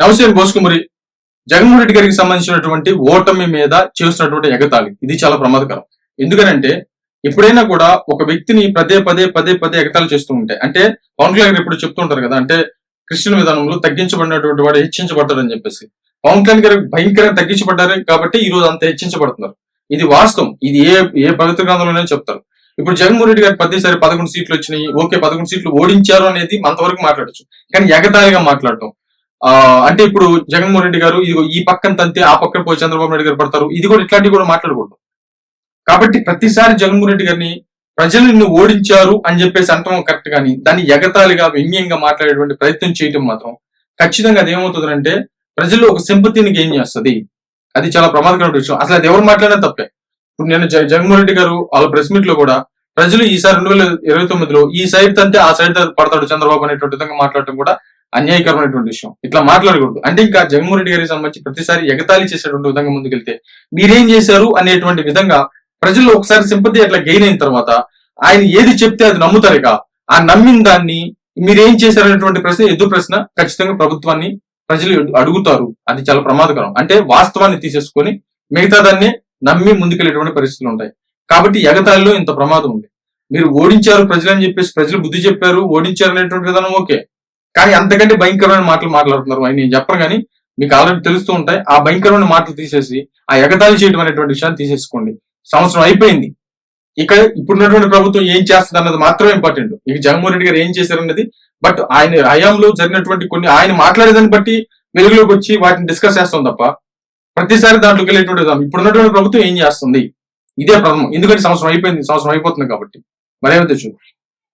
నవసేన్ బోసుకుమరి జగన్మోహన్ రెడ్డి గారికి సంబంధించినటువంటి ఓటమి మీద చేస్తున్నటువంటి ఎగతాళి ఇది చాలా ప్రమాదకరం. ఎందుకనంటే ఎప్పుడైనా కూడా ఒక వ్యక్తిని పదే పదే పదే పదే ఎగతాళి చేస్తూ ఉంటాయి. అంటే పవన్ కళ్యాణ్ గారు ఎప్పుడు చెప్తూ ఉంటారు కదా, అంటే క్రిస్టియన్ విధానంలో తగ్గించబడినటువంటి వాడు హెచ్చించబడతాడని చెప్పేసి. పవన్ కళ్యాణ్ గారు భయంకరంగా తగ్గించబడ్డారు కాబట్టి ఈ రోజు అంత హెచ్చించబడుతున్నారు. ఇది వాస్తవం. ఇది ఏ పవిత్ర గ్రంథంలోనే చెప్తారు. ఇప్పుడు జగన్మోహన్ రెడ్డి గారు ప్రతిసారి 11 సీట్లు వచ్చినాయి, ఓకే 11 సీట్లు ఓడించారు అనేది అంతవరకు మాట్లాడచ్చు. కానీ ఎగతాళిగా మాట్లాడటం అంటే ఇప్పుడు జగన్మోహన్ రెడ్డి గారు ఇదిగో ఈ పక్కన తంతే ఆ పక్కన పోయి చంద్రబాబు నాయుడు గారు పడతారు, ఇది కూడా ఇట్లాంటివి కూడా మాట్లాడకూడదు. కాబట్టి ప్రతిసారి జగన్మోహన్ రెడ్డి గారిని ప్రజలు నిన్ను ఓడించారు అని చెప్పేసి అంటాం కరెక్ట్, కానీ దాన్ని ఎగతాళిగా వ్యంగ్యంగా మాట్లాడేటువంటి ప్రయత్నం చేయటం మాత్రం ఖచ్చితంగా అది ఏమవుతుందంటే ప్రజల్లో ఒక సింపతిని గెయిన్ చేస్తుంది. అది చాలా ప్రమాదకరమైన విషయం. అసలు అది ఎవరు మాట్లాడినా తప్పే. ఇప్పుడు నేను జగన్మోహన్ రెడ్డి గారు వాళ్ళ ప్రెస్ మీట్ లో కూడా ప్రజలు ఈసారి 2029లో ఈ సైడ్ తంటే ఆ సైడ్ పడతాడు చంద్రబాబు అనేటువంటి విధంగా మాట్లాడటం కూడా అన్యాయకరమైనటువంటి విషయం. ఇట్లా మాట్లాడకూడదు. అంటే ఇంకా జగన్మోహన్ రెడ్డి గారికి సంబంధించి ప్రతిసారి ఎగతాళి చేసేటువంటి విధంగా ముందుకెళ్తే మీరేం చేశారు అనేటువంటి విధంగా ప్రజల్లో ఒకసారి సింపతి అట్లా గెయిన్ అయిన తర్వాత ఆయన ఏది చెప్తే అది నమ్ముతారు. ఇక ఆ నమ్మిన దాన్ని మీరేం చేశారనేటువంటి ప్రశ్న ఎదురు ప్రశ్న ఖచ్చితంగా ప్రభుత్వాన్ని ప్రజలు అడుగుతారు. అది చాలా ప్రమాదకరం. అంటే వాస్తవాన్ని తీసేసుకొని మిగతా దాన్ని నమ్మి ముందుకెళ్ళేటువంటి పరిస్థితులు ఉంటాయి. కాబట్టి ఎగతాళిలో ఇంత ప్రమాదం ఉంది. మీరు ఓడించారు ప్రజలు అని చెప్పేసి ప్రజలు బుద్ధి చెప్పారు, ఓడించారు అనేటువంటి విధానం ఓకే, కానీ అంతకంటే భయంకరమైన మాటలు మాట్లాడుతున్నారు అని నేను చెప్పను, కానీ మీకు ఆల్రెడీ తెలుస్తూ ఉంటాయి. ఆ భయంకరమైన మాటలు తీసేసి ఆ ఎగతాళి చేయడం అనేటువంటి విషయాన్ని తీసేసుకోండి. సంవత్సరం అయిపోయింది. ఇక ఇప్పుడున్నటువంటి ప్రభుత్వం ఏం చేస్తుంది అన్నది మాత్రమే ఇంపార్టెంట్. ఇక జగన్మోహన్ రెడ్డి గారు ఏం చేశారన్నది, బట్ ఆయన హయాంలో జరిగినటువంటి కొన్ని ఆయన మాట్లాడేదాన్ని బట్టి వెలుగులోకి వచ్చి వాటిని డిస్కస్ చేస్తాం తప్ప ప్రతిసారి దాంట్లోకి వెళ్ళేటువంటి ఇప్పుడున్నటువంటి ప్రభుత్వం ఏం చేస్తుంది ఇదే ప్రథమం. ఎందుకంటే సంవత్సరం అయిపోయింది, సంవత్సరం అయిపోతుంది కాబట్టి. మరేమైతే చూడు.